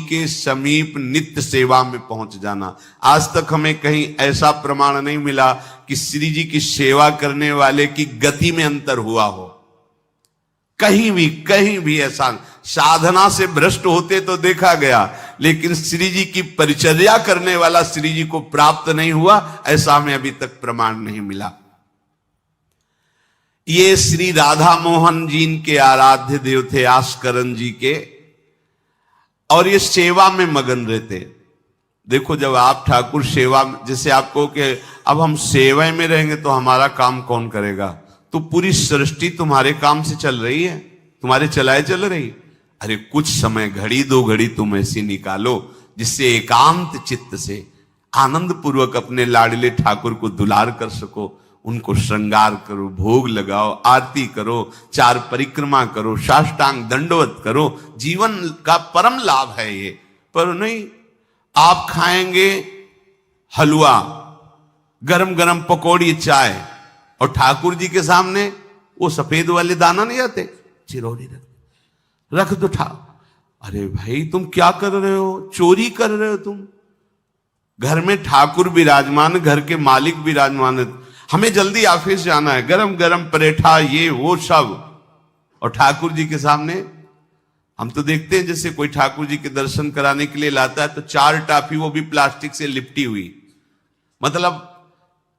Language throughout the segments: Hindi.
के समीप नित्य सेवा में पहुंच जाना। आज तक हमें कहीं ऐसा प्रमाण नहीं मिला कि श्री जी की सेवा करने वाले की गति में अंतर हुआ हो। कहीं भी ऐसा साधना से भ्रष्ट होते तो देखा गया, लेकिन श्री जी की परिचर्या करने वाला श्री जी को प्राप्त नहीं हुआ, ऐसा हमें अभी तक प्रमाण नहीं मिला। ये श्री राधा मोहन जी के आराध्य देव थे, आस्करन जी के, और ये सेवा में मगन रहते। देखो, जब आप ठाकुर सेवा, जैसे आपको कि अब हम सेवा में रहेंगे तो हमारा काम कौन करेगा, तो पूरी सृष्टि तुम्हारे काम से चल रही है, तुम्हारे चलाए चल रही। अरे कुछ समय, घड़ी दो घड़ी तुम ऐसी निकालो जिससे एकांत चित्त से आनंद पूर्वक अपने लाडले ठाकुर को दुलार कर सको। उनको श्रृंगार करो, भोग लगाओ, आरती करो, 4 परिक्रमा करो, साष्टांग दंडवत करो। जीवन का परम लाभ है ये। पर नहीं, आप खाएंगे हलवा, गरम गरम पकौड़ी, चाय, और ठाकुर जी के सामने वो सफेद वाले दाना नहीं आते, चिरौरी रख दो अरे भाई तुम क्या कर रहे हो, चोरी कर रहे हो तुम। घर में ठाकुर विराजमान, घर के मालिक विराजमान, हमें जल्दी ऑफिस जाना है, गरम गरम परेठा, ये वो सब, और ठाकुर जी के सामने। हम तो देखते हैं जैसे कोई ठाकुर जी के दर्शन कराने के लिए लाता है तो 4 टाफी, वो भी प्लास्टिक से लिपटी हुई, मतलब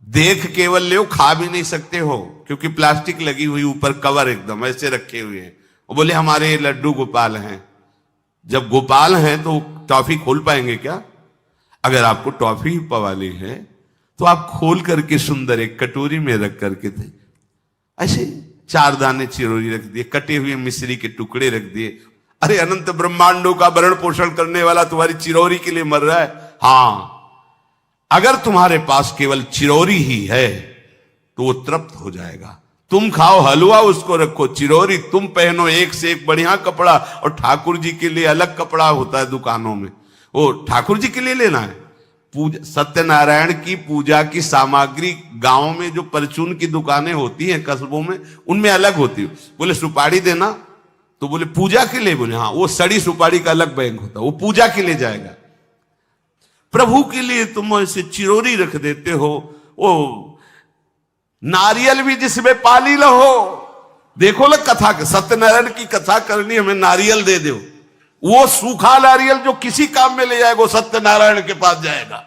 देख केवल ले, खा भी नहीं सकते हो क्योंकि प्लास्टिक लगी हुई, ऊपर कवर एकदम ऐसे रखे हुए हैं। वो बोले हमारे लड्डू गोपाल हैं। जब गोपाल हैं तो टॉफी खोल पाएंगे क्या? अगर आपको टॉफी ही पवाली है तो आप खोल करके सुंदर एक कटोरी में रख करके थे, ऐसे 4 दाने चिरौरी रख दिए, कटे हुए मिश्री के टुकड़े रख दिए। अरे अनंत ब्रह्मांडों का भरण पोषण करने वाला तुम्हारी चिरौरी के लिए मर रहा है। हाँ, अगर तुम्हारे पास केवल चिरौरी ही है तो वो तृप्त हो जाएगा। तुम खाओ हलवा, उसको रखो, चिरौरी तुम पहनो, एक से एक बढ़िया कपड़ा, और ठाकुर जी के लिए अलग कपड़ा होता है दुकानों में, वो ठाकुर जी के लिए लेना है। पूजा, सत्यनारायण की पूजा की सामग्री गांव में जो परचून की दुकानें होती हैं कस्बों में, उनमें अलग होती है। बोले सुपारी देना, तो बोले पूजा के लिए, बोले हाँ, वो सड़ी सुपारी का अलग बैंक होता है, वो पूजा के लिए जाएगा। प्रभु के लिए तुम ऐसे चिरौरी रख देते हो। वो नारियल भी जिसमें पाली लो, देखो ना कथा, सत्यनारायण की कथा करनी, हमें नारियल दे दो। वो सूखा नारियल जो किसी काम में ले जाएगा, सत्यनारायण के पास जाएगा।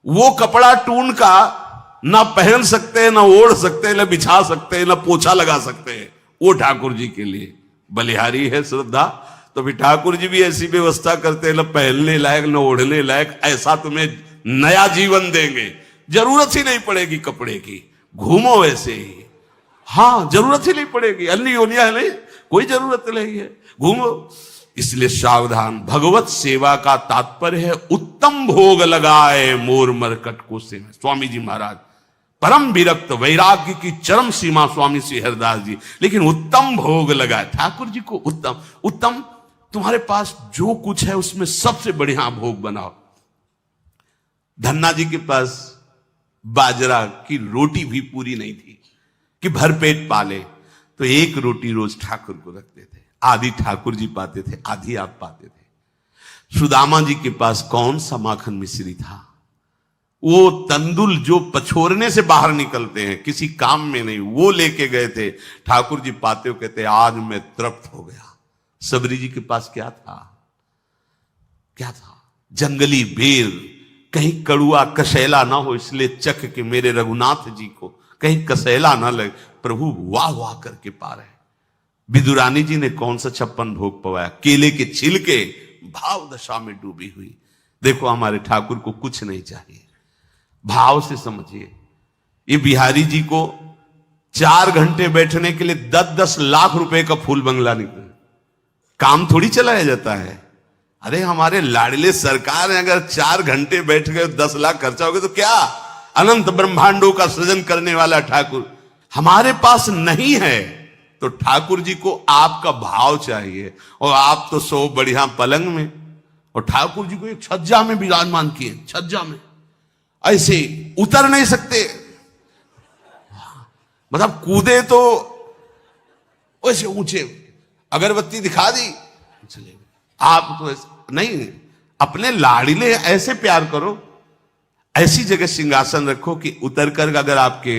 वो कपड़ा टून का ना पहन सकते हैं, ना ओढ़ सकते हैं, ना बिछा सकते हैं, ना पोछा लगा सकते हैं, वो ठाकुर जी के लिए बलिहारी है श्रद्धा। तो भी ठाकुर जी भी ऐसी व्यवस्था करते हैं, ना पहनने लायक ना ओढ़ने लायक, ऐसा तुम्हें नया जीवन देंगे, जरूरत ही नहीं पड़ेगी कपड़े की, घूमो वैसे ही। हाँ, जरूरत ही नहीं पड़ेगी, अन्य योनिया नहीं, कोई जरूरत नहीं है, घूमो। इसलिए सावधान। भगवत सेवा का तात्पर्य है उत्तम भोग लगाए मोर मरकट को से। स्वामी जी महाराज परम विरक्त, वैराग्य की चरम सीमा स्वामी श्री हरिदास जी, लेकिन उत्तम भोग लगाए ठाकुर जी को। उत्तम उत्तम, तुम्हारे पास जो कुछ है उसमें सबसे बढ़िया भोग बनाओ। धन्ना जी के पास बाजरा की रोटी भी पूरी नहीं थी कि भरपेट पाले, तो 1 रोटी रोज ठाकुर को रखते थे। आधी ठाकुर जी पाते थे, आधी आप पाते थे। सुदामा जी के पास कौन सा माखन मिश्री था? वो तंदुल जो पछोरने से बाहर निकलते हैं, किसी काम में नहीं, वो लेके गए थे। ठाकुर जी पाते हो कहते आज मैं तृप्त हो गया। सबरी जी के पास क्या था? क्या था? जंगली बेर, कहीं कड़ुआ कसैला ना हो, इसलिए चख के मेरे रघुनाथ जी को कहीं कसैला ना लगे। प्रभु वाह वाह करके पा रहे। विदुरानी जी ने कौन सा 56 भोग पवाया? केले के छिलके, भाव दशा में डूबी हुई। देखो हमारे ठाकुर को कुछ नहीं चाहिए, भाव से समझिए। ये बिहारी जी को 4 घंटे बैठने के लिए 10-10 लाख रुपए का फूल बंगला निकला, काम थोड़ी चलाया जाता है। अरे हमारे लाडले सरकार है, अगर 4 घंटे बैठ गए 10 लाख खर्चा हो गया तो क्या? अनंत ब्रह्मांडों का सृजन करने वाला ठाकुर हमारे पास नहीं है, तो ठाकुर जी को आपका भाव चाहिए। और आप तो सो बढ़िया पलंग में, और ठाकुर जी को एक छज्जा में विराजमान किए, छज्जा में ऐसे उतर नहीं सकते, मतलब कूदे तो वैसे ऊंचे, अगरबत्ती दिखा दी चले, आप तो नहीं, अपने लाड़िले ऐसे प्यार करो, ऐसी जगह सिंहासन रखो कि उतर कर अगर आपके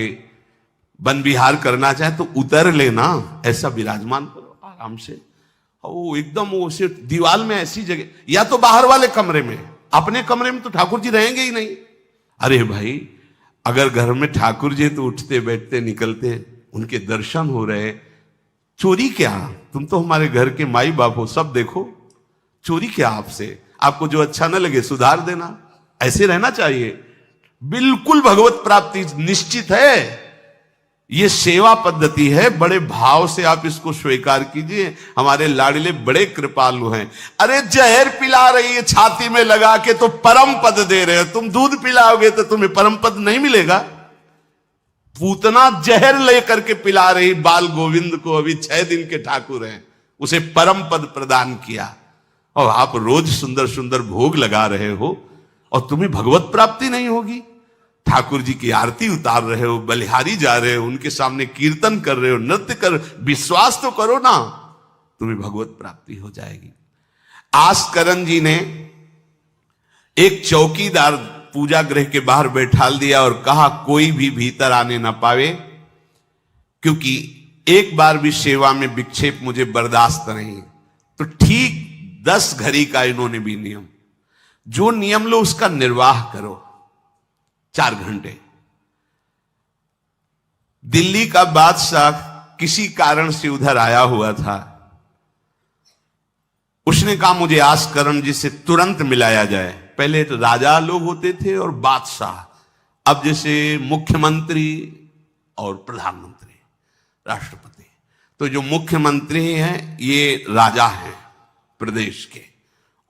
वन विहार करना चाहे तो उतर लेना, ऐसा विराजमान करो आराम से। ओ एकदम वो से दीवार में ऐसी जगह, या तो बाहर वाले कमरे में, अपने कमरे में तो ठाकुर जी रहेंगे ही नहीं। अरे भाई, अगर घर में ठाकुर जी तो उठते बैठते निकलते, उनके दर्शन हो रहे, चोरी क्या? तुम तो हमारे घर के माई बाप हो, सब देखो, चोरी क्या आपसे? आपको जो अच्छा न लगे सुधार देना, ऐसे रहना चाहिए। बिल्कुल भगवत प्राप्ति निश्चित है। ये सेवा पद्धति है, बड़े भाव से आप इसको स्वीकार कीजिए। हमारे लाडले बड़े कृपालु हैं। अरे जहर पिला रही है छाती में लगा के तो परम पद दे रहे हो, तुम दूध पिलाओगे तो तुम्हें परम पद नहीं मिलेगा। पूतना जहर लेकर के पिला रही बाल गोविंद को, अभी 6 दिन के ठाकुर हैं, उसे परम पद प्रदान किया, और आप रोज सुंदर सुंदर भोग लगा रहे हो और तुम्हें भगवत प्राप्ति नहीं होगी। ठाकुर जी की आरती उतार रहे हो, बलिहारी जा रहे हो, उनके सामने कीर्तन कर रहे हो, नृत्य कर, विश्वास तो करो ना, तुम्हें भगवत प्राप्ति हो जाएगी। आस्करण जी ने एक चौकीदार पूजा गृह के बाहर बैठाल दिया और कहा कोई भी भीतर आने ना पावे, क्योंकि एक बार भी सेवा में विक्षेप मुझे बर्दाश्त नहीं। तो ठीक 10 घड़ी का इन्होंने भी नियम, जो नियम लो उसका निर्वाह करो। 4 घंटे। दिल्ली का बादशाह किसी कारण से उधर आया हुआ था, उसने कहा मुझे आस्करण जी से तुरंत मिलाया जाए। पहले तो राजा लोग होते थे और बादशाह, अब जैसे मुख्यमंत्री और प्रधानमंत्री, राष्ट्रपति। तो जो मुख्यमंत्री हैं ये राजा हैं प्रदेश के,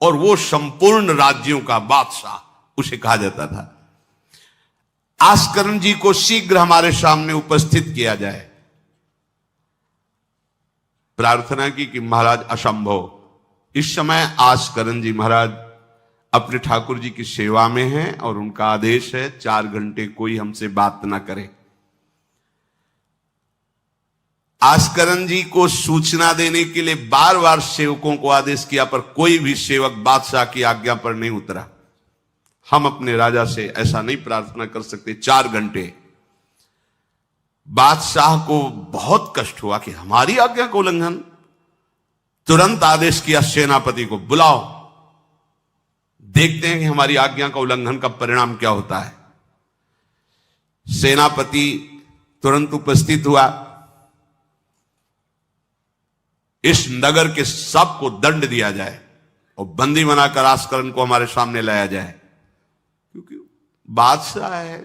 और वो संपूर्ण राज्यों का बादशाह उसे कहा जाता था। आस्करण जी को शीघ्र हमारे सामने उपस्थित किया जाए। प्रार्थना की कि महाराज असंभव, इस समय आस्करण जी महाराज अपने ठाकुर जी की सेवा में हैं और उनका आदेश है 4 घंटे कोई हमसे बात ना करे। आस्करण जी को सूचना देने के लिए बार बार सेवकों को आदेश किया, पर कोई भी सेवक बादशाह की आज्ञा पर नहीं उतरा। हम अपने राजा से ऐसा नहीं प्रार्थना कर सकते। 4 घंटे। बादशाह को बहुत कष्ट हुआ कि हमारी आज्ञा का उल्लंघन। तुरंत आदेश किया सेनापति को, बुलाओ, देखते हैं कि हमारी आज्ञा का उल्लंघन का परिणाम क्या होता है। सेनापति तुरंत उपस्थित हुआ। इस नगर के सबको दंड दिया जाए और बंदी बनाकर आस्करण को हमारे सामने लाया जाए, क्योंकि बादशाह है।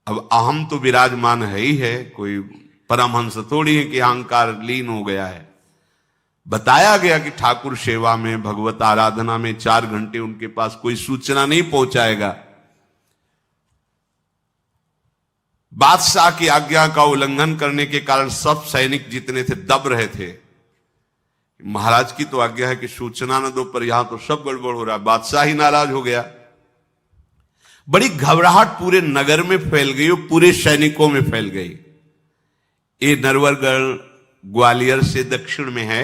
अब अहम तो विराजमान है ही है, कोई परमहंस थोड़ी है कि अहंकार लीन हो गया है। बताया गया कि ठाकुर सेवा में, भगवत आराधना में 4 घंटे उनके पास कोई सूचना नहीं पहुंचाएगा। बादशाह की आज्ञा का उल्लंघन करने के कारण सब सैनिक जितने थे दब रहे थे। महाराज की तो आज्ञा है कि सूचना न दो, पर यहां तो सब गड़बड़ हो रहा है। बादशाह ही नाराज हो गया। बड़ी घबराहट पूरे नगर में फैल गई और पूरे सैनिकों में फैल गई। ये नरवरगढ़ ग्वालियर से दक्षिण में है।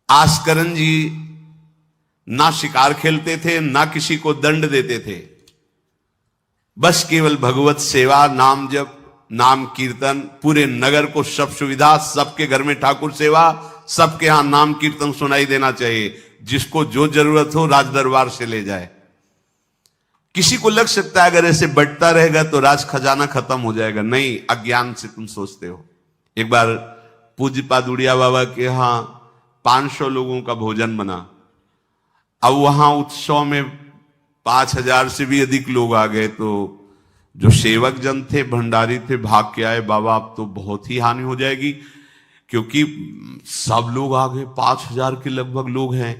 आस्करण जी ना शिकार खेलते थे, ना किसी को दंड देते थे, बस केवल भगवत सेवा, नाम जप, नाम कीर्तन, पूरे नगर को सब सुविधा, सबके घर में ठाकुर सेवा, सबके यहां नाम कीर्तन सुनाई देना चाहिए। जिसको जो जरूरत हो राज दरबार से ले जाए। किसी को लग सकता है अगर ऐसे बढ़ता रहेगा तो राज खजाना खत्म हो जाएगा। नहीं, अज्ञान से तुम सोचते हो। एक बार पूज्य पादुड़िया बाबा के यहां 500 लोगों का भोजन बना। अब वहां उत्सव में 5000 से भी अधिक लोग आ गए, तो जो सेवक जन थे, भंडारी थे, भाग के आए, बाबा अब तो बहुत ही हानि हो जाएगी, क्योंकि सब लोग आ गए, 5000 के लगभग लोग हैं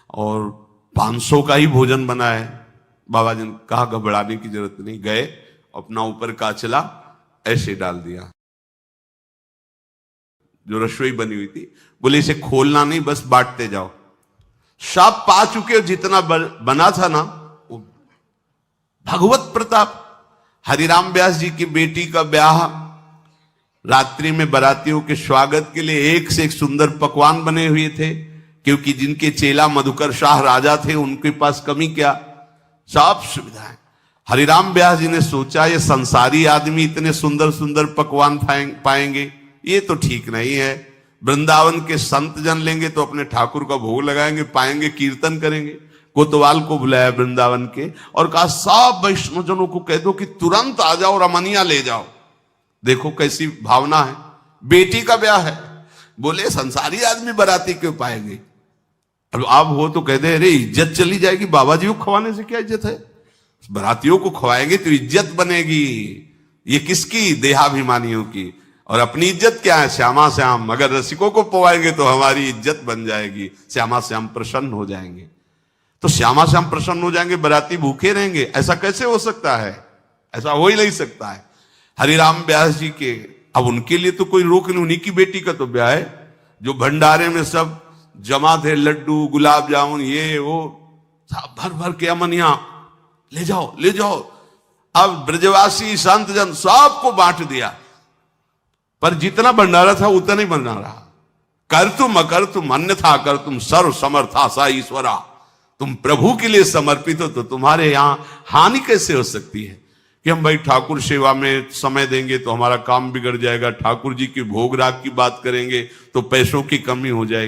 और 500 का ही भोजन बना है। बाबा जी ने कहा घबराने की जरूरत नहीं। गए, अपना ऊपर का चला ऐसे डाल दिया जो रसोई बनी हुई थी, बोले इसे खोलना नहीं, बस बांटते जाओ। सब पा चुके, जितना बना था ना, भगवत प्रताप। हरिराम व्यास जी की बेटी का ब्याह, रात्रि में बारातियों के स्वागत के लिए एक से एक सुंदर पकवान बने हुए थे। क्योंकि जिनके चेला मधुकर शाह राजा थे उनके पास कमी क्या, सब सुविधाएं। हरिराम व्यास जी ने सोचा ये संसारी आदमी इतने सुंदर सुंदर पकवान पाएंगे, ये तो ठीक नहीं है। वृंदावन के संत जन लेंगे तो अपने ठाकुर का भोग लगाएंगे, पाएंगे, कीर्तन करेंगे। कोतवाल को बुलाया वृंदावन के और कहा सब वैष्णवजनों को कह दो कि तुरंत आ जाओ, रमनिया ले जाओ। देखो कैसी भावना है, बेटी का ब्याह है। बोले संसारी आदमी बाराती क्यों पाएंगे, अब आप हो तो कह दे अरे इज्जत चली जाएगी, बाबा जी को खवाने से क्या इज्जत है, बारातियों को खवाएंगे तो इज्जत बनेगी। ये किसकी, देहाभिमानियों की। और अपनी इज्जत क्या है, श्यामा श्याम। अगर रसिकों को पवाएंगे तो हमारी इज्जत बन जाएगी, श्यामा श्याम प्रसन्न हो जाएंगे। तो श्यामा श्याम प्रसन्न हो जाएंगे, बाराती भूखे रहेंगे, ऐसा कैसे हो सकता है, ऐसा हो ही नहीं सकता है। हरिराम व्यास जी के, अब उनके लिए तो कोई रोक नहीं, उन्हीं की बेटी का तो ब्याह है। जो भंडारे में सब जमा थे, लड्डू गुलाब जामुन ये वो सब भर भर के अमनिया, ले जाओ ले जाओ। अब ब्रजवासी संत जन सबको बांट दिया, पर जितना भंडारा था उतना ही बना रहा। कर तुम अकर तुम अन्यथा कर तुम सर्व समर्था सा ईश्वरा। तुम प्रभु के लिए समर्पित हो तो तुम्हारे यहां हानि कैसे हो सकती है कि हम भाई ठाकुर सेवा में समय देंगे तो हमारा काम बिगड़ जाएगा, ठाकुर जी के भोग राग की बात करेंगे तो पैसों की कमी हो जाएगी।